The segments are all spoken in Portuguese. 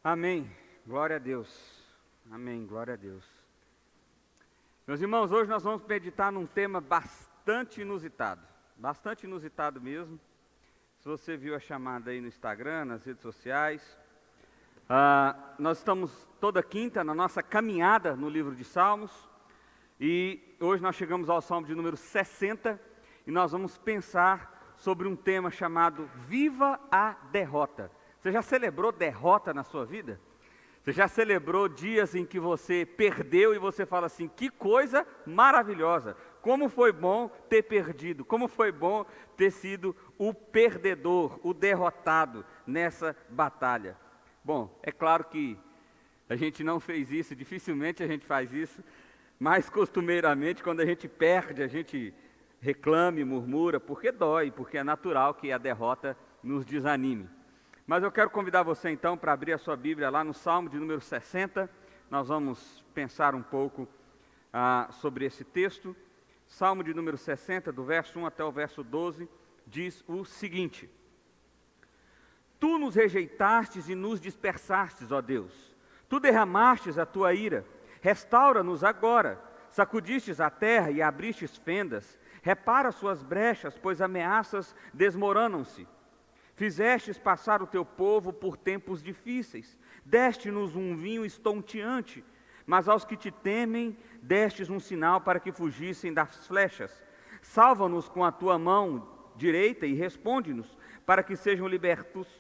Amém. Glória a Deus. Amém. Glória a Deus. Meus irmãos, hoje nós vamos meditar num tema bastante inusitado. Bastante inusitado mesmo. Se você viu a chamada aí no Instagram, nas redes sociais. Nós estamos toda quinta na nossa caminhada no livro de Salmos. E hoje nós chegamos ao Salmo de número 60. E nós vamos pensar sobre um tema chamado Viva a Derrota. Você já celebrou derrota na sua vida? Você já celebrou dias em que você perdeu e você fala assim, que coisa maravilhosa, como foi bom ter perdido, como foi bom ter sido o perdedor, o derrotado nessa batalha. Bom, é claro que a gente não fez isso, dificilmente a gente faz isso, mas costumeiramente quando a gente perde, a gente reclama e murmura, porque dói, porque é natural que a derrota nos desanime. Mas eu quero convidar você então para abrir a sua Bíblia lá no Salmo de número 60. Nós vamos pensar um pouco sobre esse texto. Salmo de número 60, do verso 1 até o verso 12, diz o seguinte: Tu nos rejeitastes e nos dispersastes, ó Deus. Tu derramastes a tua ira. Restaura-nos agora. Sacudistes a terra e abristes fendas. Repara suas brechas, pois ameaças desmoronam-se. Fizestes passar o teu povo por tempos difíceis, deste-nos um vinho estonteante, mas aos que te temem, destes um sinal para que fugissem das flechas. Salva-nos com a tua mão direita e responde-nos, para que sejam libertados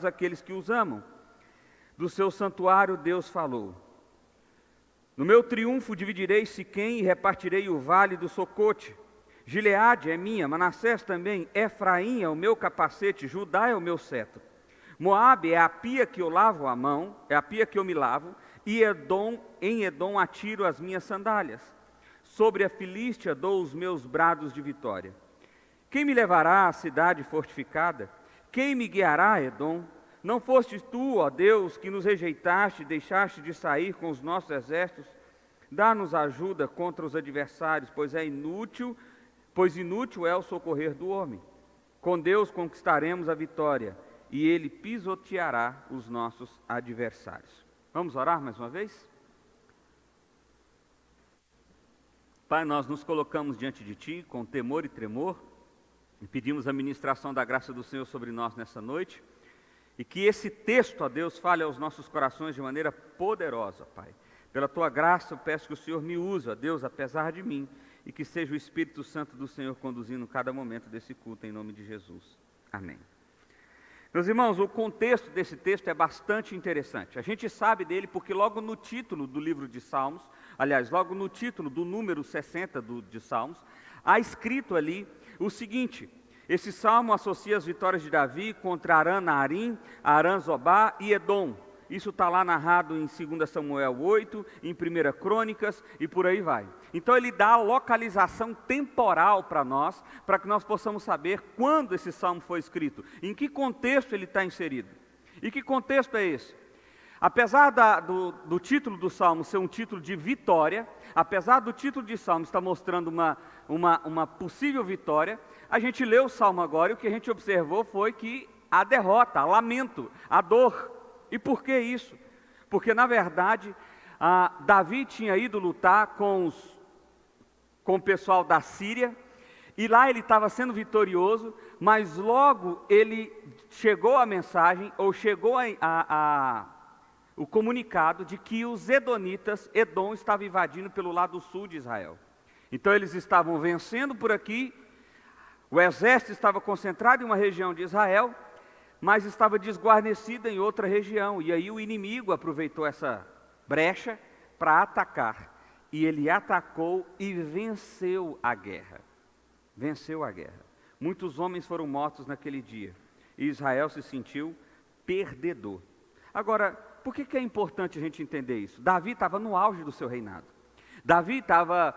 aqueles que os amam. Do seu santuário Deus falou. No meu triunfo dividirei Siquém e repartirei o vale do Socote. Gileade é minha, Manassés também, Efraim é o meu capacete, Judá é o meu cetro. Moabe é a pia que eu lavo a mão, é a pia que eu me lavo, e em Edom atiro as minhas sandálias. Sobre a Filístia dou os meus brados de vitória. Quem me levará à cidade fortificada? Quem me guiará a Edom? Não fostes tu, ó Deus, que nos rejeitaste e deixaste de sair com os nossos exércitos? Dá-nos ajuda contra os adversários, pois inútil é o socorrer do homem. Com Deus conquistaremos a vitória, e Ele pisoteará os nossos adversários. Vamos orar mais uma vez? Pai, nós nos colocamos diante de Ti com temor e tremor, e pedimos a ministração da graça do Senhor sobre nós nessa noite, e que esse texto, ó Deus, fale aos nossos corações de maneira poderosa, Pai. Pela Tua graça eu peço que o Senhor me use, ó Deus, apesar de mim, e que seja o Espírito Santo do Senhor conduzindo cada momento desse culto, em nome de Jesus. Amém. Meus irmãos, o contexto desse texto é bastante interessante. A gente sabe dele porque logo no título do livro de Salmos, aliás, logo no título do número 60 de Salmos, há escrito ali o seguinte: esse salmo associa as vitórias de Davi contra Arã-Naarim, Arã-Zobá e Edom. Isso está lá narrado em 2 Samuel 8, em 1 Crônicas e por aí vai. Então ele dá a localização temporal para nós, para que nós possamos saber quando esse salmo foi escrito, em que contexto ele está inserido. E que contexto é esse? Apesar do título do salmo ser um título de vitória, apesar do título de salmo estar mostrando uma possível vitória, a gente leu o salmo agora e o que a gente observou foi que a derrota, a lamento, a dor. E por que isso? Porque, na verdade, Davi tinha ido lutar com o pessoal da Síria, e lá ele estava sendo vitorioso, mas logo ele chegou a mensagem, ou chegou o comunicado de que os Edonitas, Edom estava invadindo pelo lado sul de Israel. Então eles estavam vencendo por aqui, o exército estava concentrado em uma região de Israel, mas estava desguarnecida em outra região, e aí o inimigo aproveitou essa brecha para atacar, e ele atacou e venceu a guerra. Venceu a guerra. Muitos homens foram mortos naquele dia, e Israel se sentiu perdedor. Agora, por que é importante a gente entender isso? Davi estava no auge do seu reinado. Davi estava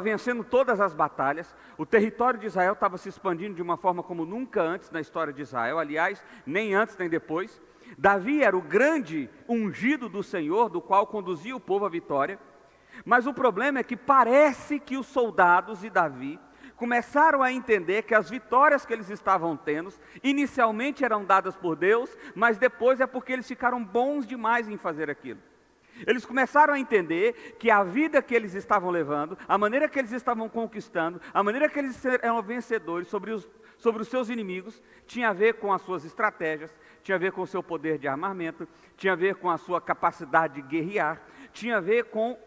vencendo todas as batalhas, o território de Israel estava se expandindo de uma forma como nunca antes na história de Israel, aliás, nem antes nem depois. Davi era o grande ungido do Senhor, do qual conduzia o povo à vitória, mas o problema é que parece que os soldados e Davi começaram a entender que as vitórias que eles estavam tendo, inicialmente eram dadas por Deus, mas depois é porque eles ficaram bons demais em fazer aquilo. Eles começaram a entender que a vida que eles estavam levando, a maneira que eles estavam conquistando, a maneira que eles eram vencedores sobre os seus inimigos, tinha a ver com as suas estratégias, tinha a ver com o seu poder de armamento, tinha a ver com a sua capacidade de guerrear, tinha a ver com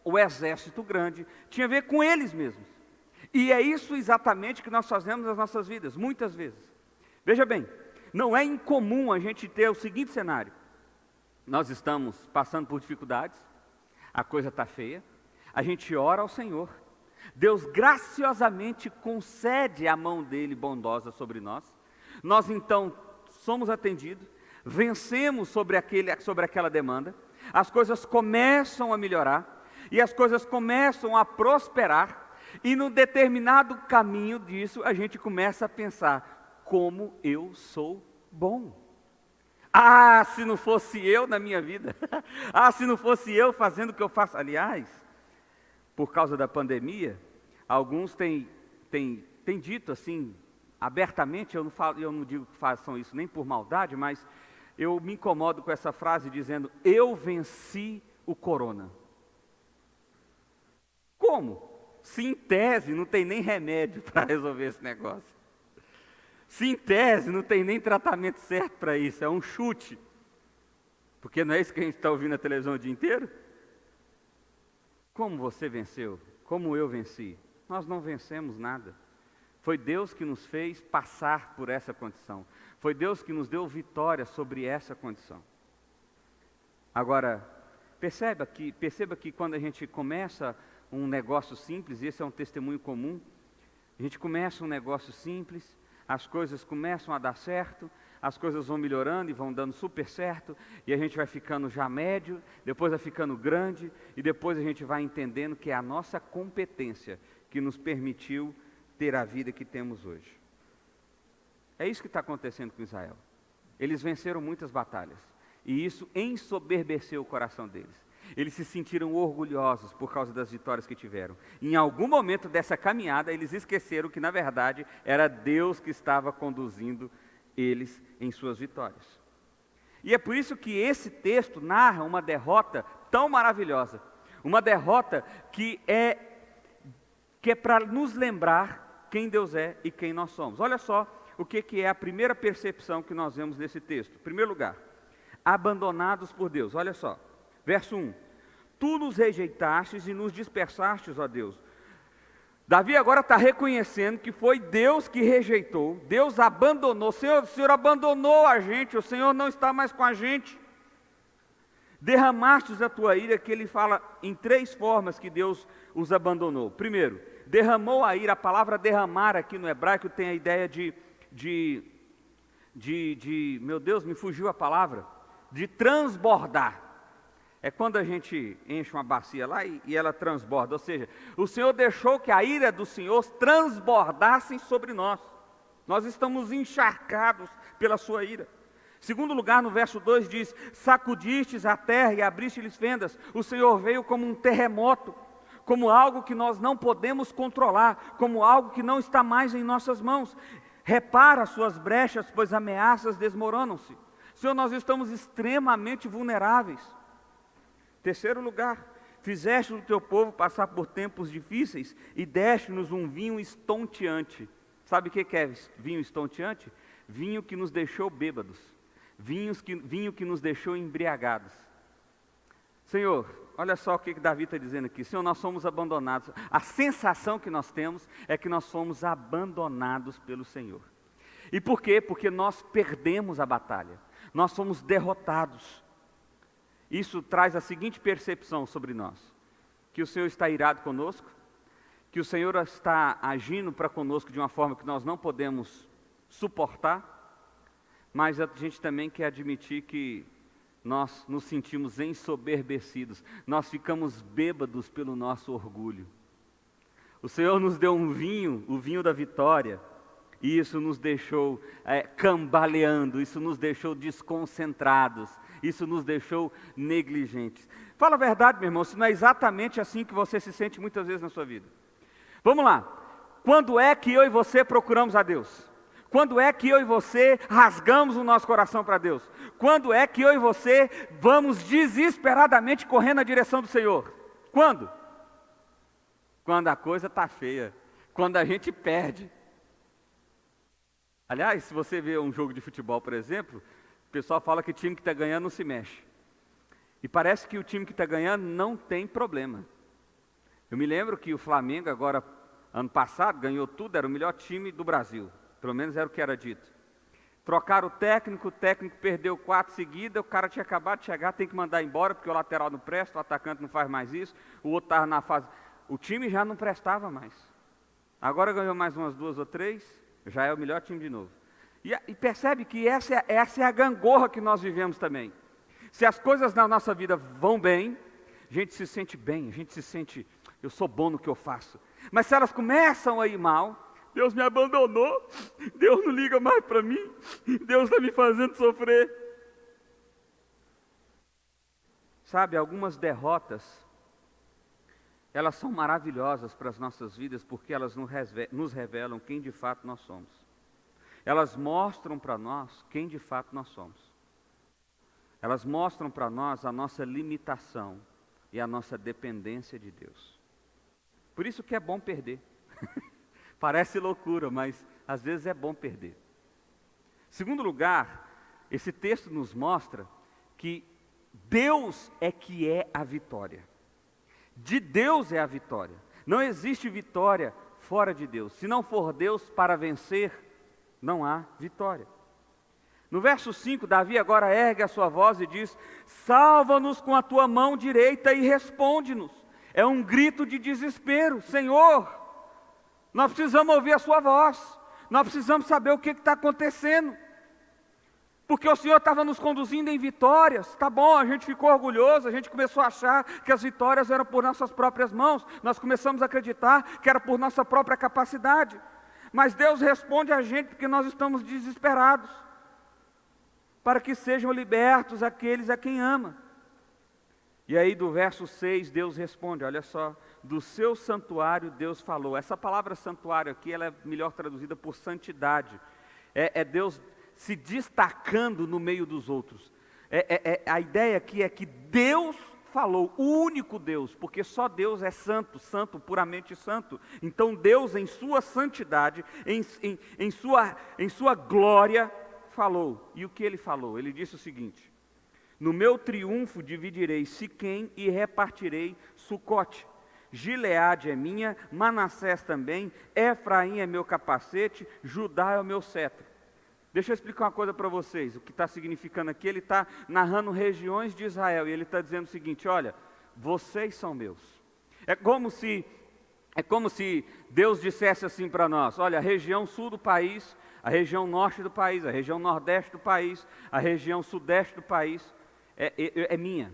o exército grande, tinha a ver com eles mesmos. E é isso exatamente que nós fazemos nas nossas vidas, muitas vezes. Veja bem, não é incomum a gente ter o seguinte cenário: nós estamos passando por dificuldades, a coisa está feia, a gente ora ao Senhor, Deus graciosamente concede a mão dele bondosa sobre nós, nós então somos atendidos, vencemos sobre aquela demanda, as coisas começam a melhorar, e as coisas começam a prosperar, e num determinado caminho disso, a gente começa a pensar: como eu sou bom. Ah, se não fosse eu na minha vida. Ah, se não fosse eu fazendo o que eu faço. Aliás, por causa da pandemia, alguns têm dito assim, abertamente, eu não digo que façam isso nem por maldade, mas eu me incomodo com essa frase dizendo: eu venci o corona. Como? Se em tese não tem nem remédio para resolver esse negócio. Se em tese não tem nem tratamento certo para isso, é um chute. Porque não é isso que a gente está ouvindo na televisão o dia inteiro? Como você venceu? Como eu venci? Nós não vencemos nada. Foi Deus que nos fez passar por essa condição. Foi Deus que nos deu vitória sobre essa condição. Agora, perceba que quando a gente começa um negócio simples, e esse é um testemunho comum, a gente começa um negócio simples, as coisas começam a dar certo, as coisas vão melhorando e vão dando super certo, e a gente vai ficando já médio, depois vai ficando grande, e depois a gente vai entendendo que é a nossa competência que nos permitiu ter a vida que temos hoje. É isso que está acontecendo com Israel. Eles venceram muitas batalhas, e isso ensoberbeceu o coração deles. Eles se sentiram orgulhosos por causa das vitórias que tiveram. Em algum momento dessa caminhada, eles esqueceram que, na verdade, era Deus que estava conduzindo eles em suas vitórias. E é por isso que esse texto narra uma derrota tão maravilhosa. Uma derrota que é para nos lembrar quem Deus é e quem nós somos. Olha só o que é a primeira percepção que nós vemos nesse texto. Em primeiro lugar, abandonados por Deus. Olha só. Verso 1, tu nos rejeitastes e nos dispersastes, ó Deus. Davi agora está reconhecendo que foi Deus que rejeitou, Deus abandonou, o Senhor abandonou a gente, o Senhor não está mais com a gente. Derramastes a tua ira, que ele fala em 3 formas que Deus os abandonou. Primeiro, derramou a ira, a palavra derramar aqui no hebraico tem a ideia meu Deus, me fugiu a palavra, de transbordar. É quando a gente enche uma bacia lá e ela transborda. Ou seja, o Senhor deixou que a ira do Senhor transbordasse sobre nós. Nós estamos encharcados pela sua ira. Segundo lugar, no verso 2 diz: sacudistes a terra e abriste-lhes fendas. O Senhor veio como um terremoto, como algo que nós não podemos controlar, como algo que não está mais em nossas mãos. Repara as suas brechas, pois ameaças desmoronam-se. Senhor, nós estamos extremamente vulneráveis. Terceiro lugar, fizeste o teu povo passar por tempos difíceis e deste-nos um vinho estonteante. Sabe o que é vinho estonteante? Vinho que nos deixou bêbados, vinho que nos deixou embriagados. Senhor, olha só o que Davi está dizendo aqui. Senhor, nós somos abandonados. A sensação que nós temos é que nós fomos abandonados pelo Senhor. E por quê? Porque nós perdemos a batalha, nós somos derrotados. Isso traz a seguinte percepção sobre nós: que o Senhor está irado conosco, que o Senhor está agindo para conosco de uma forma que nós não podemos suportar, mas a gente também quer admitir que nós nos sentimos ensoberbecidos, nós ficamos bêbados pelo nosso orgulho. O Senhor nos deu um vinho, o vinho da vitória, e isso nos deixou cambaleando, isso nos deixou desconcentrados, isso nos deixou negligentes. Fala a verdade, meu irmão, se não é exatamente assim que você se sente muitas vezes na sua vida. Vamos lá, Quando é que eu e você procuramos a Deus? Quando é que eu e você rasgamos o nosso coração para Deus? Quando é que eu e você vamos desesperadamente correr na direção do Senhor? Quando? Quando a coisa está feia, quando a gente perde. Aliás, se você vê um jogo de futebol, por exemplo, o pessoal fala que o time que está ganhando não se mexe. E parece que o time que está ganhando não tem problema. Eu me lembro que o Flamengo agora, ano passado, ganhou tudo, era o melhor time do Brasil. Pelo menos era o que era dito. Trocaram o técnico perdeu 4 seguidas, o cara tinha acabado de chegar, tem que mandar embora, porque o lateral não presta, o atacante não faz mais isso, o outro estava na fase... O time já não prestava mais. Agora ganhou mais umas 2 ou 3, já é o melhor time de novo. E percebe que essa é a gangorra que nós vivemos também. Se as coisas na nossa vida vão bem, a gente se sente bem, a gente se sente, eu sou bom no que eu faço. Mas se elas começam a ir mal, Deus me abandonou, Deus não liga mais para mim, Deus está me fazendo sofrer. Sabe, algumas derrotas, elas são maravilhosas para as nossas vidas, porque elas nos revelam quem de fato nós somos. Elas mostram para nós quem de fato nós somos. Elas mostram para nós a nossa limitação e a nossa dependência de Deus. Por isso que é bom perder. Parece loucura, mas às vezes é bom perder. Segundo lugar, esse texto nos mostra que Deus é que é a vitória. De Deus é a vitória. Não existe vitória fora de Deus. Se não for Deus para vencer, não há vitória. No verso 5, Davi agora ergue a sua voz e diz: salva-nos com a tua mão direita e responde-nos. É um grito de desespero. Senhor, nós precisamos ouvir a sua voz. Nós precisamos saber o que está acontecendo. Porque o Senhor estava nos conduzindo em vitórias. Tá bom, a gente ficou orgulhoso, a gente começou a achar que as vitórias eram por nossas próprias mãos. Nós começamos a acreditar que era por nossa própria capacidade. Mas Deus responde a gente porque nós estamos desesperados, para que sejam libertos aqueles a quem ama. E aí do verso 6, Deus responde, olha só, do seu santuário Deus falou. Essa palavra santuário aqui, ela é melhor traduzida por santidade. É Deus se destacando no meio dos outros. A ideia aqui é que Deus falou, o único Deus, porque só Deus é santo, santo, puramente santo. Então Deus em sua santidade, em sua glória, falou. E o que ele falou? Ele disse o seguinte: no meu triunfo dividirei Siquém e repartirei Sucote. Gileade é minha, Manassés também, Efraim é meu capacete, Judá é o meu cetro. Deixa eu explicar uma coisa para vocês. O que está significando aqui, ele está narrando regiões de Israel, e ele está dizendo o seguinte: olha, vocês são meus. É como se Deus dissesse assim para nós: olha, a região sul do país, a região norte do país, a região nordeste do país, a região sudeste do país, é minha.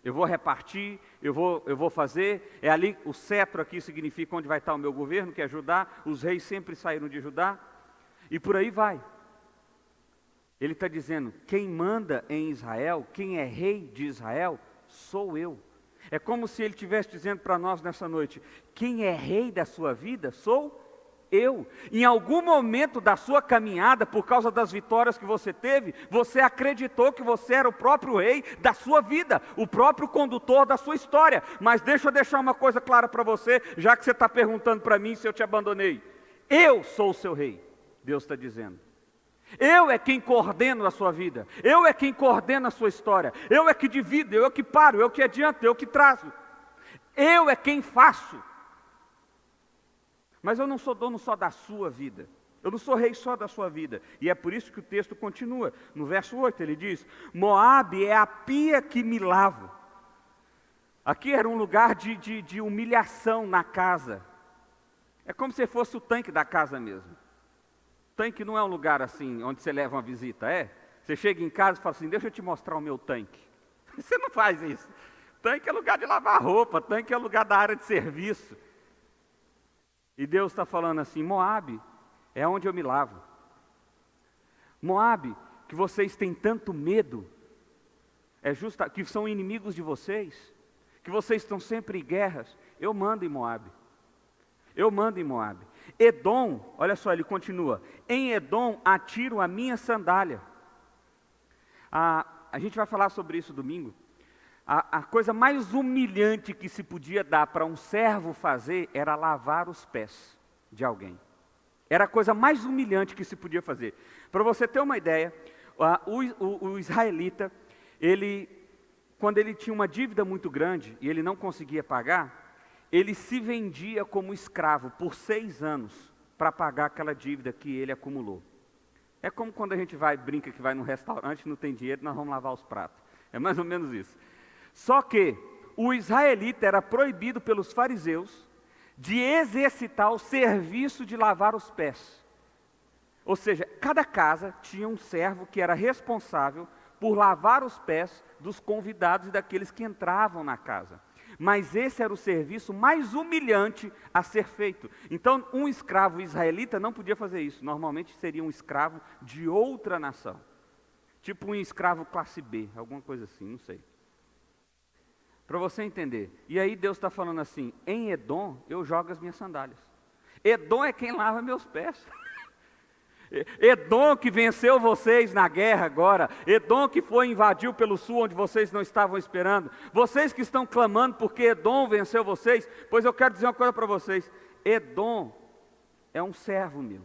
Eu vou repartir, eu vou fazer. É ali, o cetro aqui significa onde vai estar o meu governo, que é Judá. Os reis sempre saíram de Judá. E por aí vai. Ele está dizendo, quem manda em Israel, quem é rei de Israel, sou eu. É como se ele estivesse dizendo para nós nessa noite, quem é rei da sua vida, sou eu. Em algum momento da sua caminhada, por causa das vitórias que você teve, você acreditou que você era o próprio rei da sua vida, o próprio condutor da sua história. Mas deixa eu deixar uma coisa clara para você, já que você está perguntando para mim se eu te abandonei. Eu sou o seu rei, Deus está dizendo. Eu é quem coordeno a sua vida, eu é quem coordena a sua história, eu é que divido, eu é que paro, eu que adianto, eu que trazo, eu é quem faço. Mas eu não sou dono só da sua vida, eu não sou rei só da sua vida, e é por isso que o texto continua, no verso 8 ele diz, Moabe é a pia que me lavo. Aqui era um lugar de humilhação na casa, é como se fosse o tanque da casa mesmo. Tanque não é um lugar assim, onde você leva uma visita, é? Você chega em casa e fala assim, deixa eu te mostrar o meu tanque. Você não faz isso. Tanque é lugar de lavar roupa, tanque é lugar da área de serviço. E Deus está falando assim, Moabe é onde eu me lavo. Moabe, que vocês têm tanto medo, que são inimigos de vocês, que vocês estão sempre em guerras, eu mando em Moabe. Eu mando em Moabe. Edom, olha só, ele continua: em Edom atiro a minha sandália. A gente vai falar sobre isso domingo. A coisa mais humilhante que se podia dar para um servo fazer era lavar os pés de alguém. Era a coisa mais humilhante que se podia fazer. Para você ter uma ideia, o israelita, quando ele tinha uma dívida muito grande e ele não conseguia pagar, ele se vendia como escravo por 6 anos para pagar aquela dívida que ele acumulou. É como quando a gente brinca que vai num restaurante, não tem dinheiro, nós vamos lavar os pratos. É mais ou menos isso. Só que o israelita era proibido pelos fariseus de exercitar o serviço de lavar os pés. Ou seja, cada casa tinha um servo que era responsável por lavar os pés dos convidados e daqueles que entravam na casa. Mas esse era o serviço mais humilhante a ser feito. Então, um escravo israelita não podia fazer isso. Normalmente seria um escravo de outra nação. Tipo um escravo classe B, alguma coisa assim, não sei. Para você entender. E aí Deus está falando assim: em Edom eu jogo as minhas sandálias. Edom é quem lava meus pés. Edom que venceu vocês na guerra agora. Edom que invadiu pelo sul onde vocês não estavam esperando. Vocês que estão clamando porque Edom venceu vocês. Pois eu quero dizer uma coisa para vocês: Edom é um servo meu.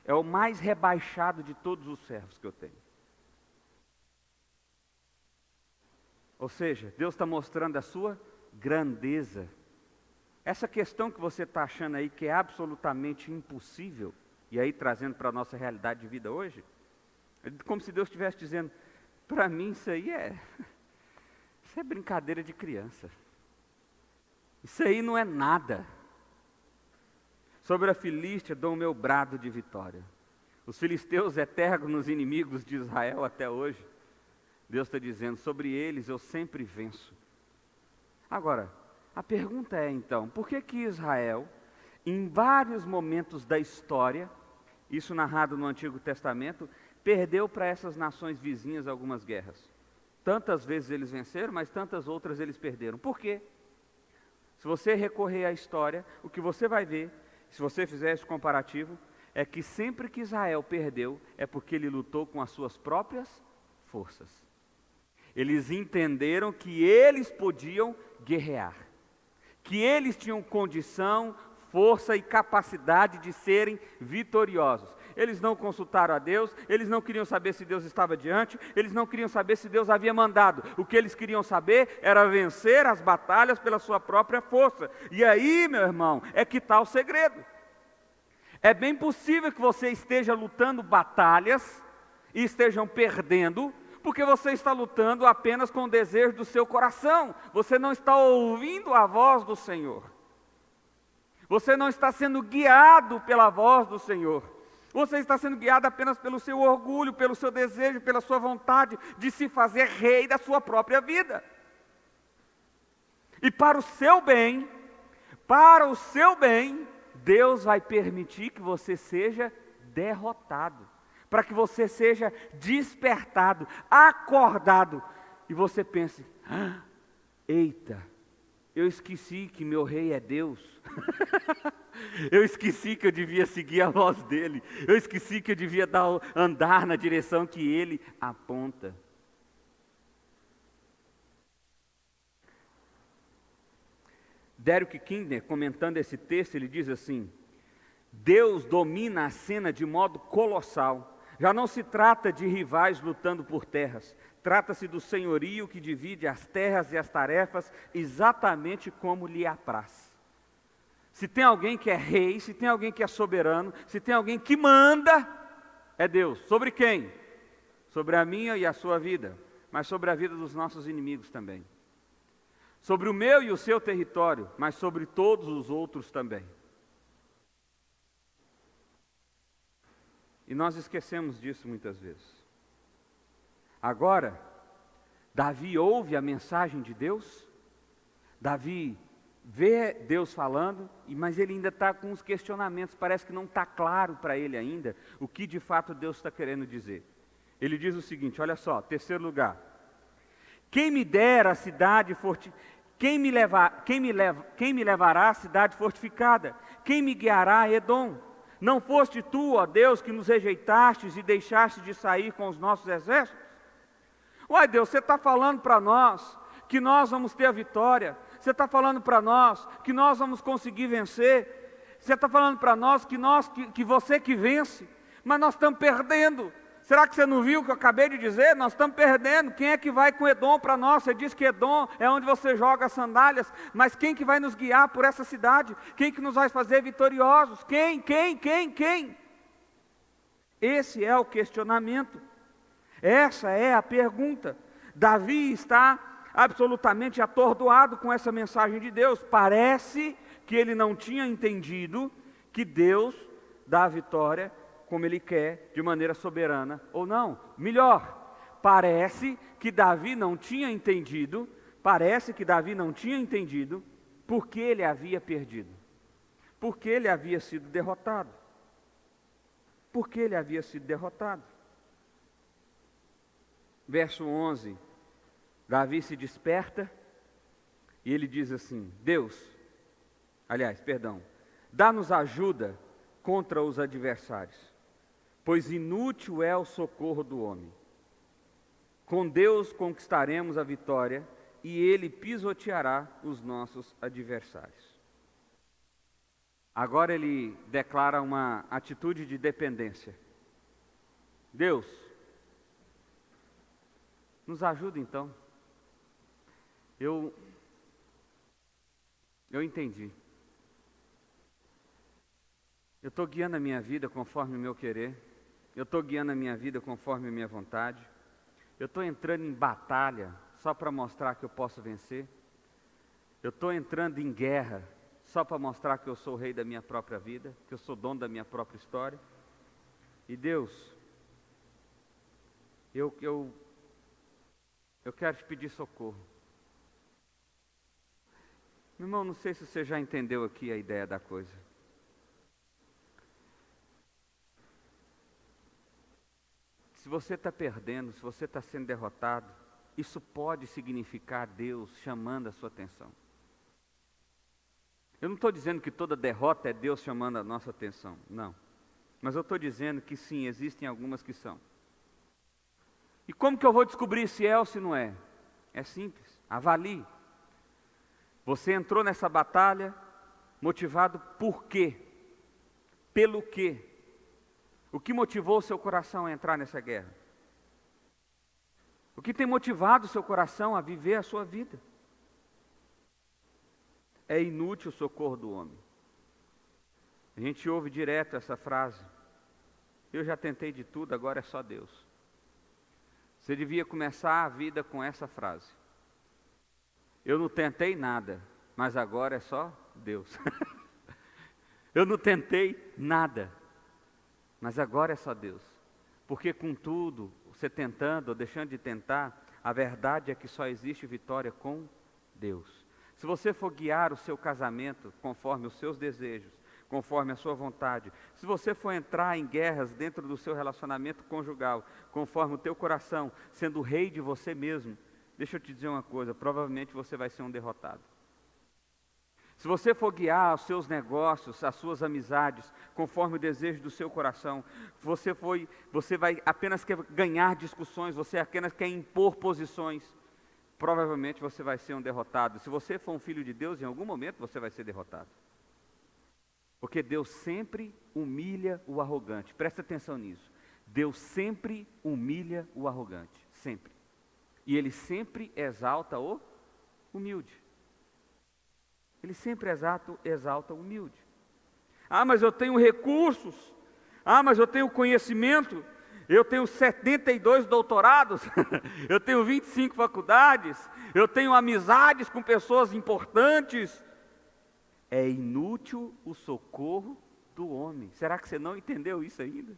É o mais rebaixado de todos os servos que eu tenho. Ou seja, Deus está mostrando a sua grandeza. Essa questão que você está achando aí que é absolutamente impossível, e aí trazendo para a nossa realidade de vida hoje, é como se Deus estivesse dizendo: para mim isso é brincadeira de criança. Isso aí não é nada. Sobre a Filístia dou o meu brado de vitória. Os filisteus eternos inimigos de Israel até hoje. Deus está dizendo: sobre eles eu sempre venço. Agora, a pergunta é então, por que Israel, em vários momentos da história, isso narrado no Antigo Testamento, perdeu para essas nações vizinhas algumas guerras? Tantas vezes eles venceram, mas tantas outras eles perderam. Por quê? Se você recorrer à história, o que você vai ver, se você fizer esse comparativo, é que sempre que Israel perdeu, é porque ele lutou com as suas próprias forças. Eles entenderam que eles podiam guerrear, que eles tinham condição, força e capacidade de serem vitoriosos. Eles não consultaram a Deus, eles não queriam saber se Deus estava diante, eles não queriam saber se Deus havia mandado. O que eles queriam saber era vencer as batalhas pela sua própria força. E aí, meu irmão, é que está o segredo. É bem possível que você esteja lutando batalhas e estejam perdendo, porque você está lutando apenas com o desejo do seu coração. Você não está ouvindo a voz do Senhor. Você não está sendo guiado pela voz do Senhor. Você está sendo guiado apenas pelo seu orgulho, pelo seu desejo, pela sua vontade de se fazer rei da sua própria vida. E para o seu bem, Deus vai permitir que você seja derrotado. Para que você seja despertado, acordado, e você pense: eita, eu esqueci que meu rei é Deus. Eu esqueci que eu devia seguir a voz dele. Eu esqueci que eu devia andar na direção que ele aponta. Derek Kidner, comentando esse texto, ele diz assim: Deus domina a cena de modo colossal. Já não se trata de rivais lutando por terras. Trata-se do senhorio que divide as terras e as tarefas exatamente como lhe apraz. Se tem alguém que é rei, se tem alguém que é soberano, se tem alguém que manda, é Deus. Sobre quem? Sobre a minha e a sua vida, mas sobre a vida dos nossos inimigos também. Sobre o meu e o seu território, mas sobre todos os outros também. E nós esquecemos disso muitas vezes. Agora, Davi ouve a mensagem de Deus, Davi vê Deus falando, mas ele ainda está com uns questionamentos, parece que não está claro para ele ainda o que de fato Deus está querendo dizer. Ele diz o seguinte, olha só, terceiro lugar: quem me dera a cidade Quem me levará à cidade fortificada? Quem me guiará a Edom? Não foste tu, ó Deus, que nos rejeitastes e deixaste de sair com os nossos exércitos? Uai, Deus, você está falando para nós que nós vamos ter a vitória. Você está falando para nós que nós vamos conseguir vencer. Você está falando para nós que você que vence. Mas nós estamos perdendo. Será que você não viu o que eu acabei de dizer? Nós estamos perdendo. Quem é que vai com Edom para nós? Você diz que Edom é onde você joga as sandálias. Mas quem que vai nos guiar por essa cidade? Quem que nos vai fazer vitoriosos? Quem? Esse é o questionamento. Essa é a pergunta. Davi está absolutamente atordoado com essa mensagem de Deus. Parece que ele não tinha entendido que Deus dá a vitória como Ele quer, de maneira soberana ou não. Melhor, parece que Davi não tinha entendido porque ele havia perdido, porque ele havia sido derrotado. Verso 11, Davi se desperta e ele diz assim: dá-nos ajuda contra os adversários, pois inútil é o socorro do homem. Com Deus conquistaremos a vitória e Ele pisoteará os nossos adversários. Agora ele declara uma atitude de dependência. Deus, nos ajuda então. Eu entendi. Eu estou guiando a minha vida conforme o meu querer. Eu estou guiando a minha vida conforme a minha vontade. Eu estou entrando em batalha só para mostrar que eu posso vencer. Eu estou entrando em guerra só para mostrar que eu sou o rei da minha própria vida, que eu sou dono da minha própria história. E Deus, eu quero te pedir socorro. Meu irmão, não sei se você já entendeu aqui a ideia da coisa. Se você está perdendo, se você está sendo derrotado, isso pode significar Deus chamando a sua atenção. Eu não estou dizendo que toda derrota é Deus chamando a nossa atenção, não. Mas eu estou dizendo que sim, existem algumas que são. E como que eu vou descobrir se é ou se não é? É simples, avalie. Você entrou nessa batalha motivado por quê? Pelo quê? O que motivou o seu coração a entrar nessa guerra? O que tem motivado o seu coração a viver a sua vida? É inútil o socorro do homem. A gente ouve direto essa frase. Eu já tentei de tudo, agora é só Deus. Você devia começar a vida com essa frase. Eu não tentei nada, mas agora é só Deus. Eu não tentei nada, mas agora é só Deus. Porque com tudo, você tentando ou deixando de tentar, a verdade é que só existe vitória com Deus. Se você for guiar o seu casamento conforme os seus desejos, conforme a sua vontade, se você for entrar em guerras dentro do seu relacionamento conjugal, conforme o teu coração, sendo o rei de você mesmo, deixa eu te dizer uma coisa, provavelmente você vai ser um derrotado. Se você for guiar os seus negócios, as suas amizades, conforme o desejo do seu coração, você vai apenas quer ganhar discussões, você apenas quer impor posições, provavelmente você vai ser um derrotado. Se você for um filho de Deus, em algum momento você vai ser derrotado. Porque Deus sempre humilha o arrogante. Presta atenção nisso. Deus sempre humilha o arrogante, sempre. E Ele sempre exalta o humilde. Ele sempre exalta o humilde. Ah, mas eu tenho recursos. Ah, mas eu tenho conhecimento. Eu tenho 72 doutorados. Eu tenho 25 faculdades. Eu tenho amizades com pessoas importantes. É inútil o socorro do homem. Será que você não entendeu isso ainda?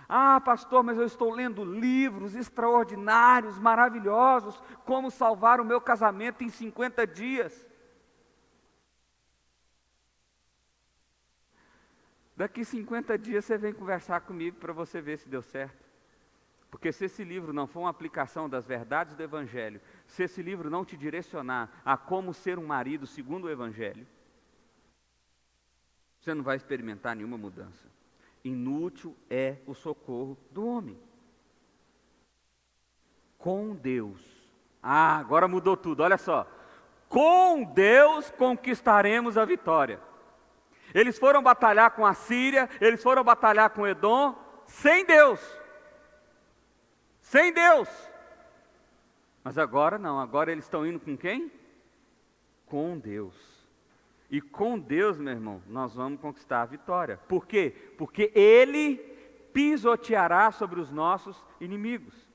Ah, pastor, mas eu estou lendo livros extraordinários, maravilhosos, como salvar o meu casamento em 50 dias. Daqui 50 dias você vem conversar comigo para você ver se deu certo. Porque se esse livro não for uma aplicação das verdades do Evangelho, se esse livro não te direcionar a como ser um marido segundo o Evangelho, você não vai experimentar nenhuma mudança. Inútil é o socorro do homem. Com Deus. Agora mudou tudo, olha só. Com Deus conquistaremos a vitória. Eles foram batalhar com a Síria, eles foram batalhar com Edom, sem Deus. Sem Deus. Mas agora não, agora eles estão indo com quem? Com Deus. E com Deus, meu irmão, nós vamos conquistar a vitória. Por quê? Porque Ele pisoteará sobre os nossos inimigos.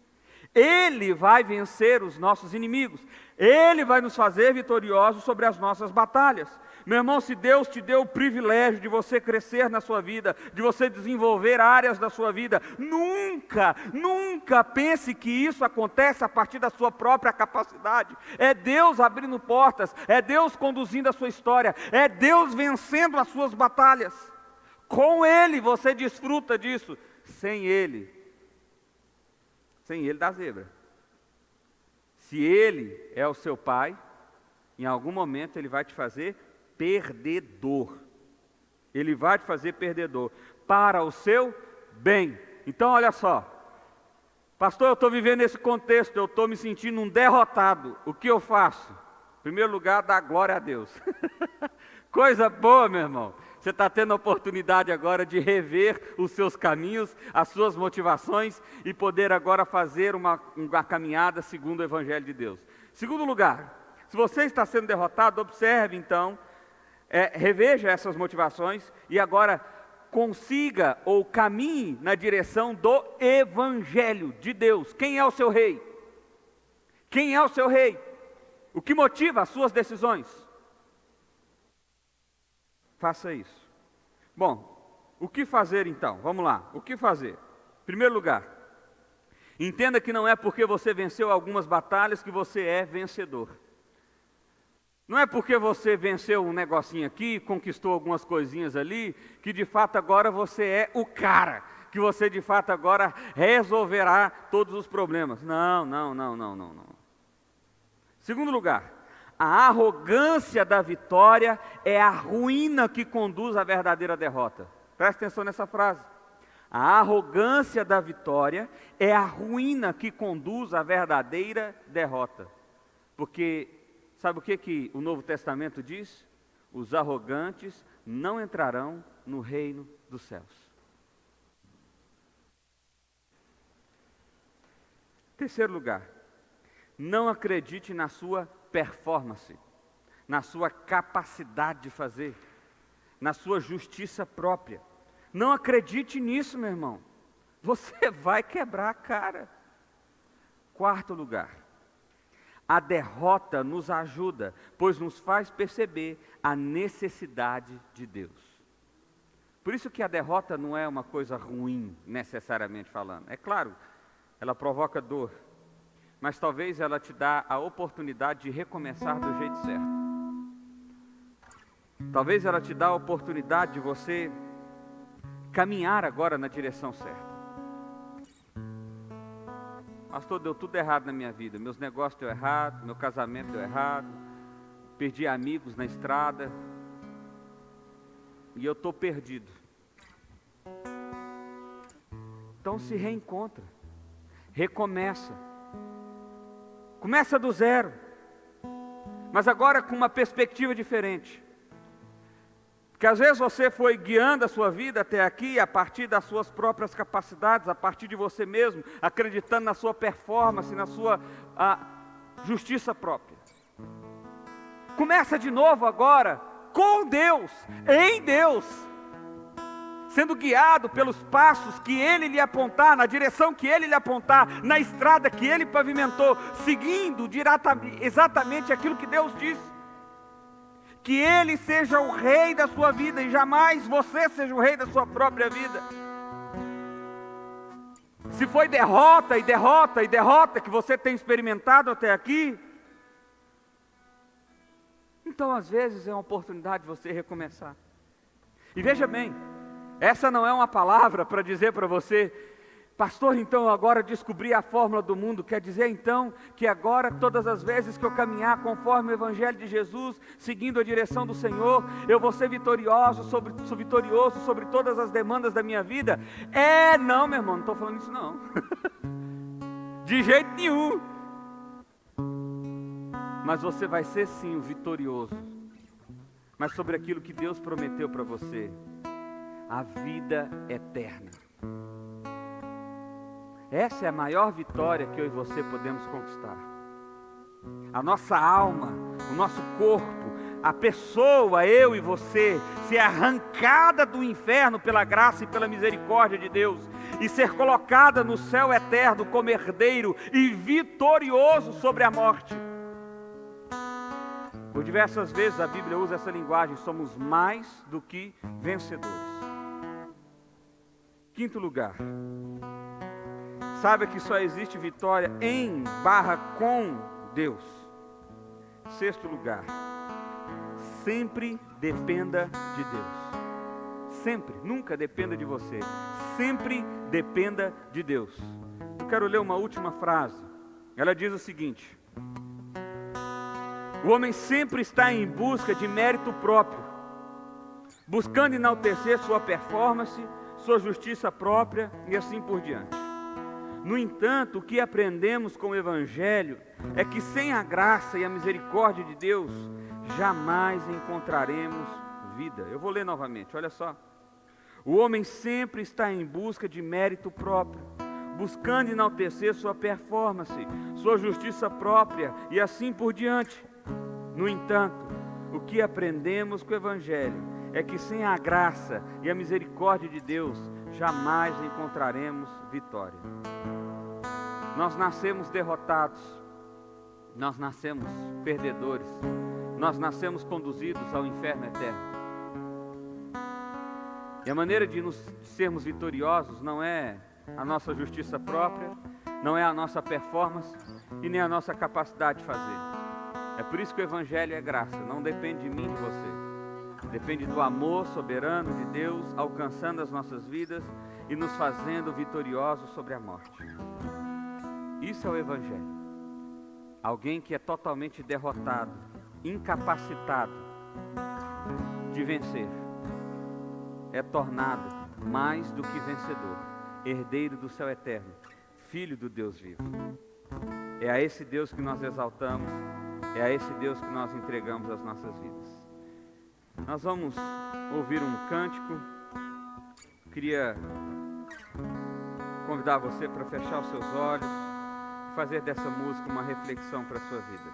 Ele vai vencer os nossos inimigos. Ele vai nos fazer vitoriosos sobre as nossas batalhas. Meu irmão, se Deus te deu o privilégio de você crescer na sua vida, de você desenvolver áreas da sua vida, nunca pense que isso acontece a partir da sua própria capacidade. É Deus abrindo portas, é Deus conduzindo a sua história, é Deus vencendo as suas batalhas. Com Ele você desfruta disso. Sem Ele dá zebra. Se Ele é o seu pai, em algum momento Ele vai te fazer perdedor. Ele vai te fazer perdedor para o seu bem. Então olha só, pastor, eu estou vivendo esse contexto, eu estou me sentindo um derrotado. O que eu faço? Em primeiro lugar, dar glória a Deus. Coisa boa, meu irmão. Você está tendo a oportunidade agora de rever os seus caminhos, as suas motivações e poder agora fazer uma caminhada segundo o Evangelho de Deus. Segundo lugar, se você está sendo derrotado, observe então, reveja essas motivações e agora consiga ou caminhe na direção do Evangelho de Deus. Quem é o seu rei? Quem é o seu rei? O que motiva as suas decisões? Faça isso. Bom, o que fazer então? Vamos lá, o que fazer? Em primeiro lugar, entenda que não é porque você venceu algumas batalhas que você é vencedor. Não é porque você venceu um negocinho aqui, conquistou algumas coisinhas ali, que de fato agora você é o cara, que você de fato agora resolverá todos os problemas. Não. Segundo lugar, a arrogância da vitória é a ruína que conduz à verdadeira derrota. Preste atenção nessa frase. A arrogância da vitória é a ruína que conduz à verdadeira derrota. Porque, sabe o que o Novo Testamento diz? Os arrogantes não entrarão no reino dos céus. Terceiro lugar, não acredite na sua performance, na sua capacidade de fazer, na sua justiça própria. Não acredite nisso, meu irmão. Você vai quebrar a cara. Quarto lugar, a derrota nos ajuda, pois nos faz perceber a necessidade de Deus. Por isso que a derrota não é uma coisa ruim, necessariamente falando. É claro, ela provoca dor, mas talvez ela te dá a oportunidade de recomeçar do jeito certo. Talvez ela te dá a oportunidade de você caminhar agora na direção certa. Pastor, deu tudo errado na minha vida. Meus negócios deu errado, meu casamento deu errado, perdi amigos na estrada e eu estou perdido. Então se reencontra, recomeça. Começa do zero, mas agora com uma perspectiva diferente. Porque às vezes você foi guiando a sua vida até aqui a partir das suas próprias capacidades, a partir de você mesmo, acreditando na sua performance, na sua justiça própria. Começa de novo agora com Deus, em Deus, sendo guiado pelos passos que Ele lhe apontar, na direção que Ele lhe apontar, na estrada que Ele pavimentou, seguindo exatamente aquilo que Deus disse. Que Ele seja o rei da sua vida e jamais você seja o rei da sua própria vida. Se foi derrota que você tem experimentado até aqui, então às vezes é uma oportunidade de você recomeçar. E veja bem, essa não é uma palavra para dizer para você, Pastor, então agora descobri a fórmula do mundo. Quer dizer então que agora todas as vezes que eu caminhar conforme o Evangelho de Jesus, seguindo a direção do Senhor, eu vou ser vitorioso sobre todas as demandas da minha vida? Não, meu irmão, não estou falando isso não. De jeito nenhum. Mas você vai ser sim o vitorioso. Mas sobre aquilo que Deus prometeu para você, a vida eterna. Essa é a maior vitória que eu e você podemos conquistar. A nossa alma, o nosso corpo, a pessoa, eu e você, ser arrancada do inferno pela graça e pela misericórdia de Deus e ser colocada no céu eterno como herdeiro e vitorioso sobre a morte. Por diversas vezes a Bíblia usa essa linguagem: somos mais do que vencedores. Quinto lugar, saiba que só existe vitória com Deus. Sexto lugar, sempre dependa de Deus. Sempre, nunca dependa de você. Sempre dependa de Deus. Eu quero ler uma última frase. Ela diz o seguinte: o homem sempre está em busca de mérito próprio, buscando enaltecer sua performance, sua justiça própria e assim por diante. No entanto, o que aprendemos com o Evangelho é que sem a graça e a misericórdia de Deus, jamais encontraremos vida. Eu vou ler novamente, olha só. O homem sempre está em busca de mérito próprio, buscando enaltecer sua performance, sua justiça própria e assim por diante. No entanto, o que aprendemos com o Evangelho é que sem a graça e a misericórdia de Deus, jamais encontraremos vitória. Nós nascemos derrotados, nós nascemos perdedores, nós nascemos conduzidos ao inferno eterno. E a maneira de sermos vitoriosos não é a nossa justiça própria, não é a nossa performance e nem a nossa capacidade de fazer. É por isso que o Evangelho é graça, não depende de mim e de você. Depende do amor soberano de Deus alcançando as nossas vidas e nos fazendo vitoriosos sobre a morte. Isso é o Evangelho. Alguém que é totalmente derrotado, incapacitado de vencer, é tornado mais do que vencedor, herdeiro do céu eterno, filho do Deus vivo. É a esse Deus que nós exaltamos, é a esse Deus que nós entregamos as nossas vidas. Nós vamos ouvir um cântico. Queria convidar você para fechar os seus olhos e fazer dessa música uma reflexão para a sua vida.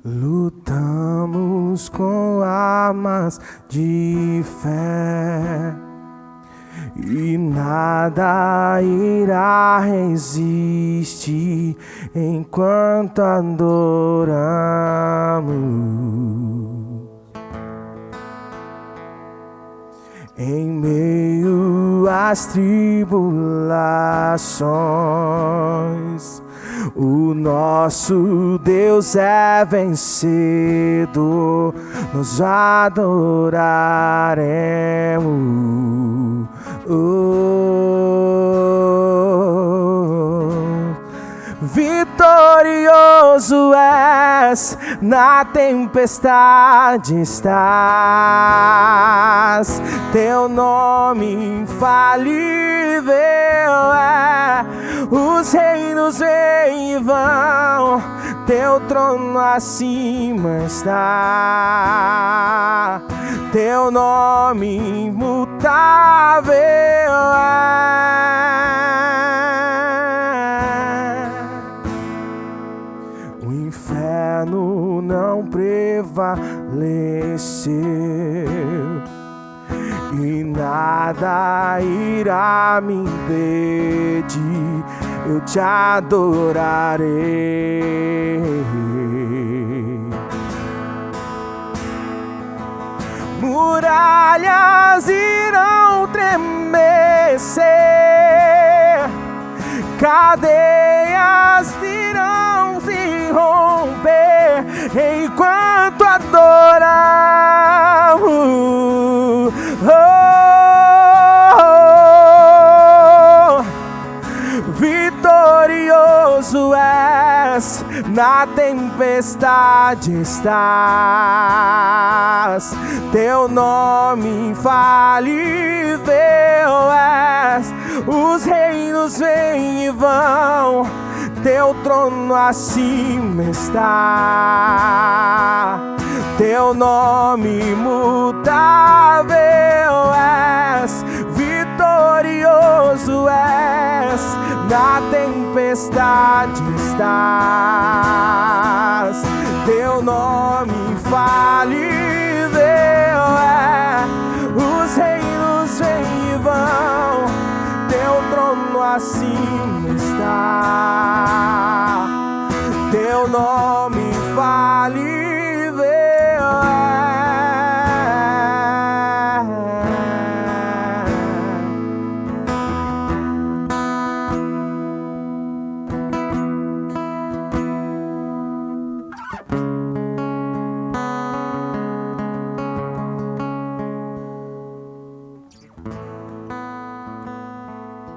Lutamos com armas de fé e nada irá resistir enquanto adoramos. Em meio às tribulações, o nosso Deus é vencedor, nós adoraremos. Vitorioso és, na tempestade estás, teu nome infalível é, os reinos vêm e vão, teu trono acima está, teu nome imutável é. fortaleceu, e nada irá me impedir, eu te adorarei. Muralhas irão tremecer, cadeias irão se romper, enquanto adoramos. Vitorioso és, na tempestade estás, teu nome infalível és, os reinos vêm e vão, teu trono acima está, teu nome imutável és, vitorioso és, na tempestade estás, teu nome infalível é, os reinos vêm e vão, teu trono acima está, teu nome infalível é.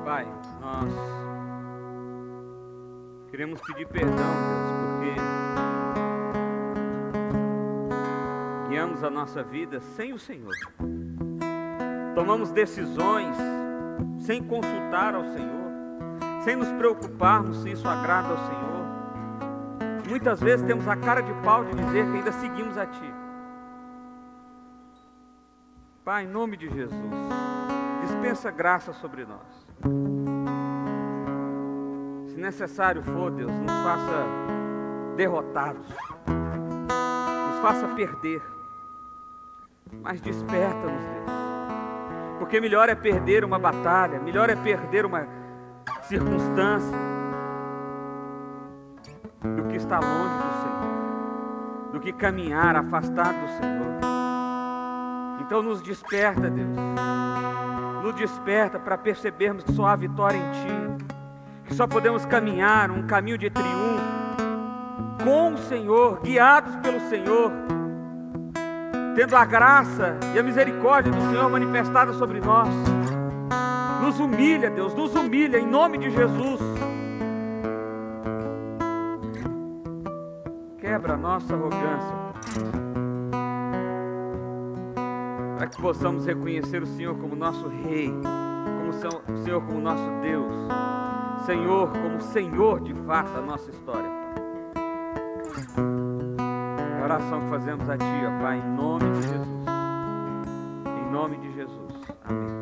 Pai, nós queremos pedir perdão, Deus, porque guiamos a nossa vida sem o Senhor. Tomamos decisões sem consultar ao Senhor, sem nos preocuparmos se isso agrada ao Senhor. Muitas vezes temos a cara de pau de dizer que ainda seguimos a Ti. Pai, em nome de Jesus, dispensa graça sobre nós. Se necessário for, Deus, nos faça derrotados, nos faça perder, mas desperta-nos, Deus, porque melhor é perder uma batalha, melhor é perder uma circunstância, do que estar longe do Senhor, do que caminhar afastado do Senhor. Então nos desperta, Deus, nos desperta para percebermos que só há vitória em Ti, que só podemos caminhar um caminho de triunfo com o Senhor, guiados pelo Senhor, tendo a graça e a misericórdia do Senhor manifestada sobre nós. Nos humilha, Deus, nos humilha em nome de Jesus. Quebra a nossa arrogância, para que possamos reconhecer o Senhor como nosso Rei, como o Senhor como nosso Deus, Senhor como Senhor de fato da nossa história. É a oração que fazemos a Ti, ó Pai, em nome de Jesus. Em nome de Jesus. Amém.